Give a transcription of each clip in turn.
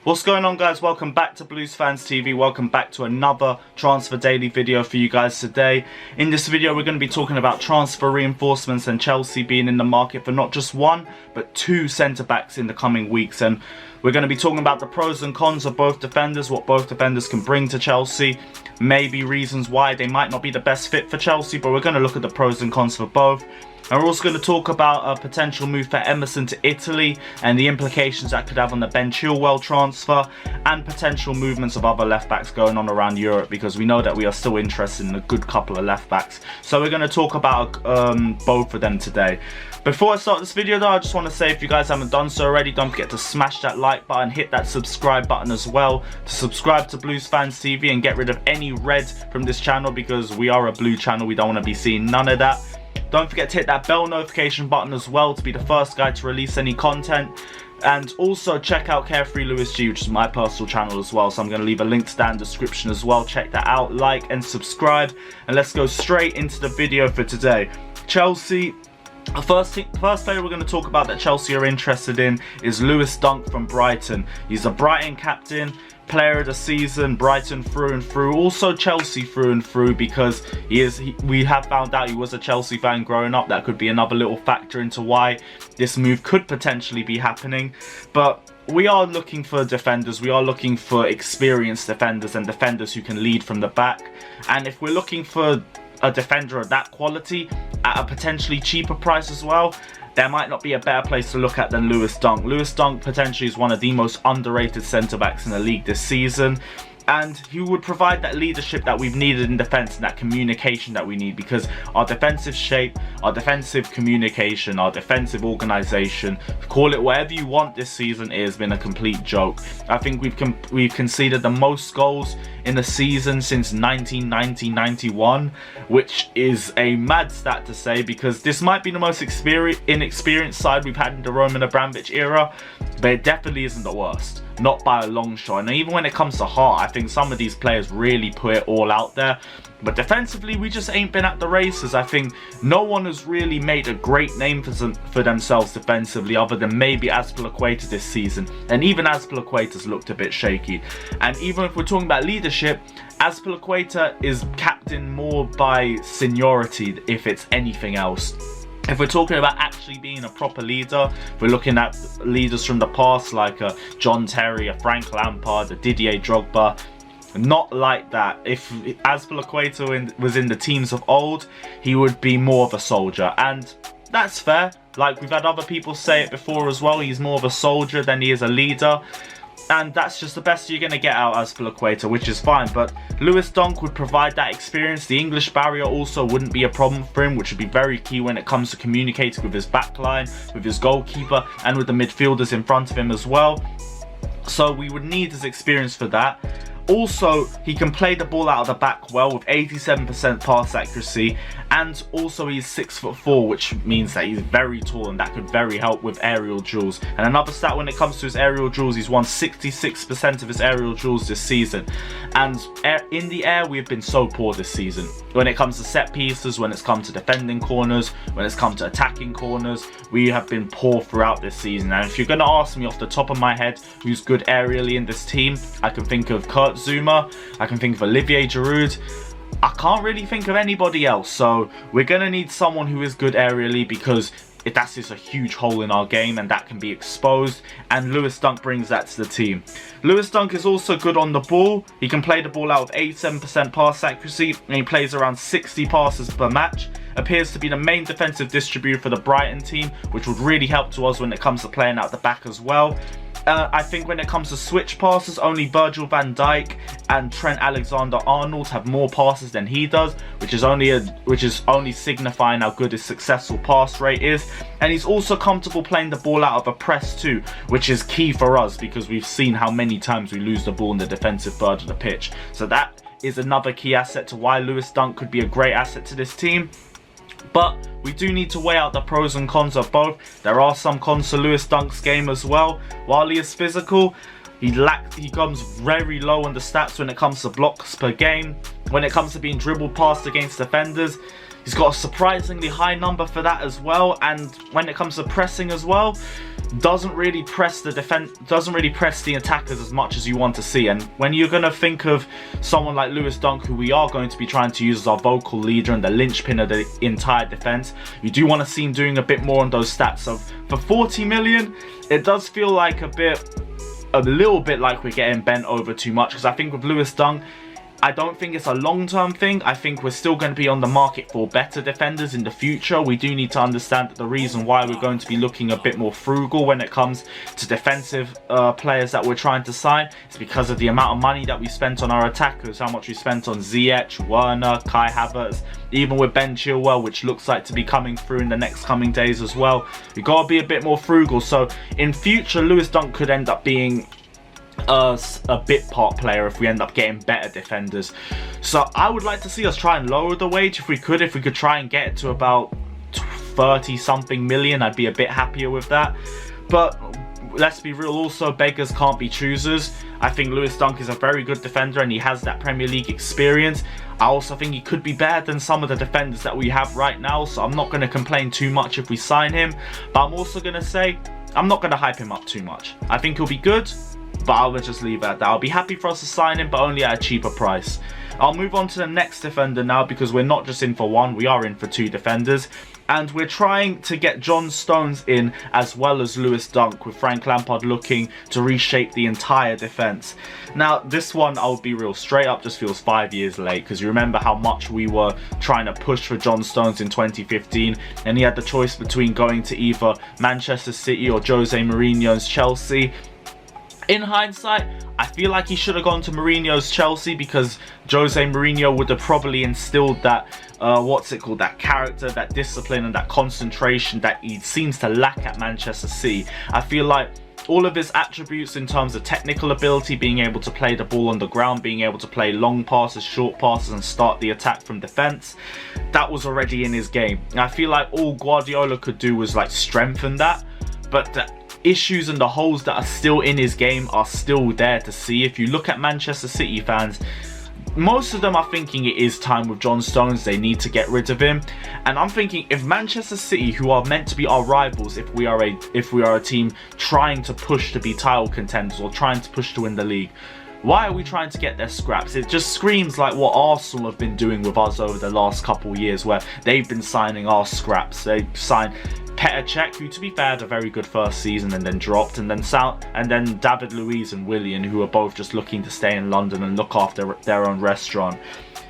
What's going on, guys? Welcome back to Blues Fans TV. Welcome back to another Transfer Daily video for you guys today. In this video we're going to be talking about transfer reinforcements and Chelsea being in the market for not just one but two centre backs in the coming weeks, and we're going to be talking about the pros and cons of both defenders, what both defenders can bring to Chelsea, maybe reasons why they might not be the best fit for Chelsea, but we're going to look at the pros and cons for both. And we're also going to talk about a potential move for Emerson to Italy and the implications that could have on the Ben Chilwell transfer, and potential movements of other left backs going on around Europe, because we know that we are still interested in a good couple of left backs. So we're going to talk about both of them today. Before I start this video though, I just want to say, if you guys haven't done so already, don't forget to smash that like button, hit that subscribe button as well, to subscribe to Blues Fans TV and get rid of any red from this channel, because we are a blue channel. We don't want to be seeing none of that. Don't forget to hit that bell notification button as well to be the first guy to release any content. And also check out Carefree Lewis G, which is my personal channel as well. So I'm going to leave a link to that in the description as well. Check that out, like and subscribe. And let's go straight into the video for today. Chelsea. The first player we're going to talk about that Chelsea are interested in is Lewis Dunk from Brighton. He's a Brighton captain, player of the season, Brighton through and through, also Chelsea through and through, because we have found out he was a Chelsea fan growing up. That could be another little factor into why this move could potentially be happening. But we are looking for defenders, we are looking for experienced defenders and defenders who can lead from the back. And if we're looking for a defender of that quality at a potentially cheaper price as well, there might not be a better place to look at than Lewis Dunk. Lewis Dunk potentially is one of the most underrated centre-backs in the league this season, and he would provide that leadership that we've needed in defence and that communication that we need, because our defensive shape, our defensive communication, our defensive organisation, call it whatever you want, this season it has been a complete joke. I think we've conceded the most goals in the season since 1990-91, which is a mad stat to say, because this might be the most inexperienced side we've had in the Roman Abramovich era, but it definitely isn't the worst. Not by a long shot. And even when it comes to heart, I think some of these players really put it all out there. But defensively, we just ain't been at the races. I think no one has really made a great name for themselves defensively, other than maybe Azpilicueta this season. And even Azpilicueta's looked a bit shaky. And even if we're talking about leadership, Azpilicueta is captain more by seniority, if it's anything else. If we're talking about actually being a proper leader, we're looking at leaders from the past like John Terry, a Frank Lampard, a Didier Drogba. Not like that. If Azpilicueta was in the teams of old, he would be more of a soldier, and that's fair. Like, we've had other people say it before as well, he's more of a soldier than he is a leader. And that's just the best you're going to get out of Azpilicueta, which is fine. But Lewis Dunk would provide that experience. The English barrier also wouldn't be a problem for him, which would be very key when it comes to communicating with his backline, with his goalkeeper, and with the midfielders in front of him as well. So we would need his experience for that. Also, he can play the ball out of the back well with 87% pass accuracy, and also he's 6'4", which means that he's very tall, and that could very help with aerial duels. And another stat when it comes to his aerial duels, he's won 66% of his aerial duels this season. And in the air, we've been so poor this season. When it comes to set pieces, when it's come to defending corners, when it's come to attacking corners, we have been poor throughout this season. And if you're going to ask me off the top of my head who's good aerially in this team, I can think of Kurt Zuma, I can think of Olivier Giroud. I can't really think of anybody else, so we're going to need someone who is good aerially, because that's just a huge hole in our game and that can be exposed, and Lewis Dunk brings that to the team. Lewis Dunk is also good on the ball. He can play the ball out with 87% pass accuracy, and he plays around 60 passes per match. Appears to be the main defensive distributor for the Brighton team, which would really help to us when it comes to playing out the back as well. I think when it comes to switch passes, only Virgil van Dijk and Trent Alexander-Arnold have more passes than he does, which is only signifying how good his successful pass rate is. And he's also comfortable playing the ball out of a press too, which is key for us, because we've seen how many times we lose the ball in the defensive third of the pitch. So that is another key asset to why Lewis Dunk could be a great asset to this team. But we do need to weigh out the pros and cons of both. There are some cons to Lewis Dunk's game as well. While he is physical, he comes very low on the stats when it comes to blocks per game. When it comes to being dribbled past against defenders, he's got a surprisingly high number for that as well. And when it comes to pressing as well, doesn't really press the attackers as much as you want to see. And when you're going to think of someone like Lewis Dunk, who we are going to be trying to use as our vocal leader and the linchpin of the entire defense, you do want to see him doing a bit more on those stats. So for 40 million, it does feel like a little bit like we're getting bent over too much, because I think with Lewis Dunk, I don't think it's a long-term thing. I think we're still going to be on the market for better defenders in the future. We do need to understand that the reason why we're going to be looking a bit more frugal when it comes to defensive players that we're trying to sign is because of the amount of money that we spent on our attackers, how much we spent on Ziyech, Werner, Kai Havertz, even with Ben Chilwell, which looks like to be coming through in the next coming days as well. We've got to be a bit more frugal. So in future, Lewis Dunk could end up being a bit part player if we end up getting better defenders. So I would like to see us try and lower the wage if we could try and get it to about 30 something million. I'd be a bit happier with that. But let's be real, also beggars can't be choosers. I think Lewis Dunk is a very good defender and he has that Premier League experience. I also think he could be better than some of the defenders that we have right now, so I'm not going to complain too much if we sign him. But I'm also going to say I'm not going to hype him up too much. I think he'll be good, but I will just leave it at that. I'll be happy for us to sign him, but only at a cheaper price. I'll move on to the next defender now, because we're not just in for one, we are in for two defenders. And we're trying to get John Stones in as well as Lewis Dunk, with Frank Lampard looking to reshape the entire defence. Now, this one, I'll be real, straight up just feels 5 years late, because you remember how much we were trying to push for John Stones in 2015, and he had the choice between going to either Manchester City or Jose Mourinho's Chelsea. In hindsight, I feel like he should have gone to Mourinho's Chelsea, because Jose Mourinho would have probably instilled that, that character, that discipline and that concentration that he seems to lack at Manchester City. I feel like all of his attributes in terms of technical ability, being able to play the ball on the ground, being able to play long passes, short passes and start the attack from defence, that was already in his game. And I feel like all Guardiola could do was like strengthen that, but the issues and the holes that are still in his game are still there to see. If you look at Manchester City fans, most of them are thinking it is time with John Stones, they need to get rid of him. And I'm thinking, if Manchester City, who are meant to be our rivals, if we are a team trying to push to be title contenders or trying to push to win the league, why are we trying to get their scraps? It just screams like what Arsenal have been doing with us over the last couple of years, where they've been signing our scraps. They signed Petr Cech, who to be fair had a very good first season and then dropped, and then David Luiz and Willian, who are both just looking to stay in London and look after their own restaurant.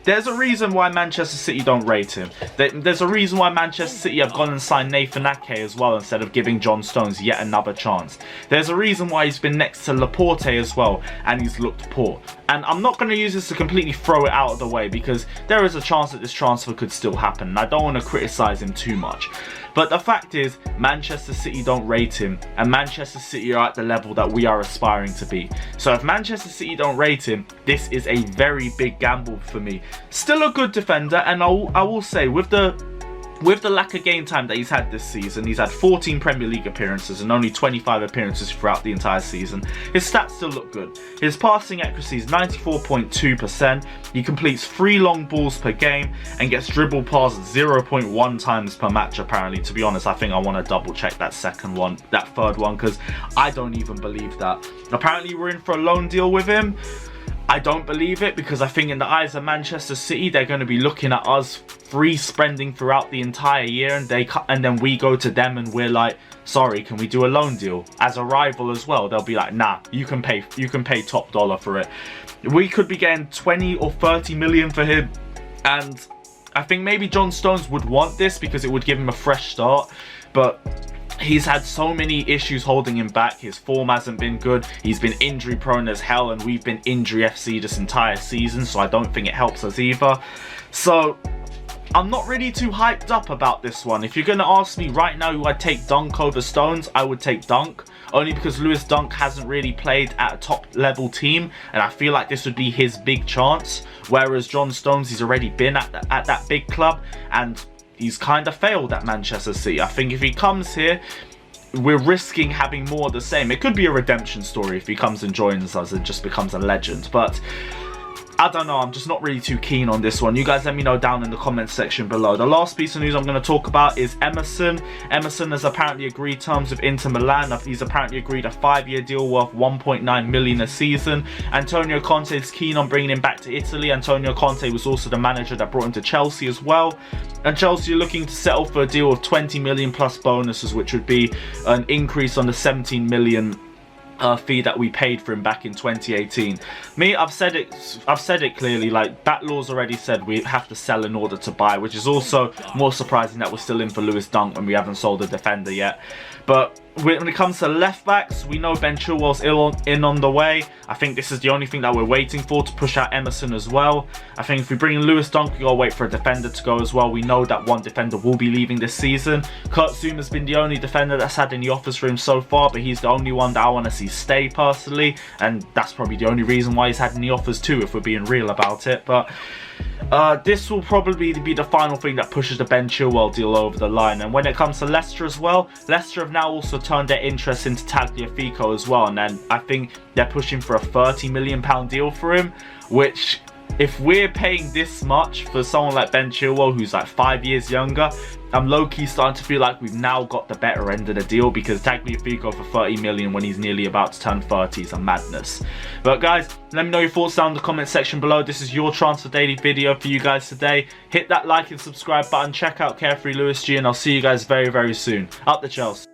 There's a reason why Manchester City don't rate him. There's a reason why Manchester City have gone and signed Nathan Ake as well, instead of giving John Stones yet another chance. There's a reason why he's been next to Laporte as well, and he's looked poor. And I'm not going to use this to completely throw it out of the way, because there is a chance that this transfer could still happen, and I don't want to criticise him too much. But the fact is, Manchester City don't rate him, and Manchester City are at the level that we are aspiring to be. So if Manchester City don't rate him, this is a very big gamble for me. Still a good defender, and I will say, with the lack of game time that he's had this season, he's had 14 Premier League appearances and only 25 appearances throughout the entire season. His stats still look good. His passing accuracy is 94.2%. He completes 3 long balls per game and gets dribble past 0.1 times per match, apparently. To be honest, I think I want to double check that third one, because I don't even believe that. Apparently we're in for a loan deal with him. I don't believe it, because I think in the eyes of Manchester City, they're going to be looking at us free spending throughout the entire year, and then we go to them and we're like, sorry, can we do a loan deal? As a rival as well, they'll be like, nah, you can pay top dollar for it. We could be getting 20 or 30 million for him, and I think maybe John Stones would want this because it would give him a fresh start, but he's had so many issues holding him back. His form hasn't been good. He's been injury prone as hell, and we've been injury FC this entire season, so I don't think it helps us either. So I'm not really too hyped up about this one. If you're going to ask me right now who I'd take, Dunk over Stones, I would take Dunk. Only because Lewis Dunk hasn't really played at a top level team, and I feel like this would be his big chance. Whereas John Stones, he's already been at that big club, and he's kind of failed at Manchester City. I think if he comes here, we're risking having more of the same. It could be a redemption story if he comes and joins us and just becomes a legend. But I don't know, I'm just not really too keen on this one. You guys let me know down in the comments section below. The last piece of news I'm going to talk about is Emerson. Emerson has apparently agreed terms with Inter Milan. He's apparently agreed a 5-year deal worth 1.9 million a season. Antonio Conte is keen on bringing him back to Italy. Antonio Conte was also the manager that brought him to Chelsea as well. And Chelsea are looking to settle for a deal of 20 million plus bonuses, which would be an increase on the 17 million fee that we paid for him back in 2018. I've said it clearly, like, that law's already said we have to sell in order to buy, which is also more surprising that we're still in for Lewis Dunk when we haven't sold a defender yet. But when it comes to left backs, we know Ben Chilwell's in on the way. I think this is the only thing that we're waiting for to push out Emerson as well. I think if we bring in Lewis Dunk, we gotta wait for a defender to go as well. We know that one defender will be leaving this season. Kurt Zouma's been the only defender that's had any offers for him so far, but he's the only one that I want to see stay personally, and that's probably the only reason why he's had any offers too, if we're being real about it. But this will probably be the final thing that pushes the Ben Chilwell deal over the line. And when it comes to Leicester as well, Leicester have now also turned their interest into Tagliafico as well, and then I think they're pushing for a £30 million deal for him, which, if we're paying this much for someone like Ben Chilwell, who's like 5 years younger, I'm low-key starting to feel like we've now got the better end of the deal, because Tagliafico for 30 million when he's nearly about to turn 30 is a madness. But guys, let me know your thoughts down in the comment section below. This is your Transfer Daily video for you guys today. Hit that like and subscribe button, check out Carefree Lewis G, and I'll see you guys very, very soon. Up the Chelsea.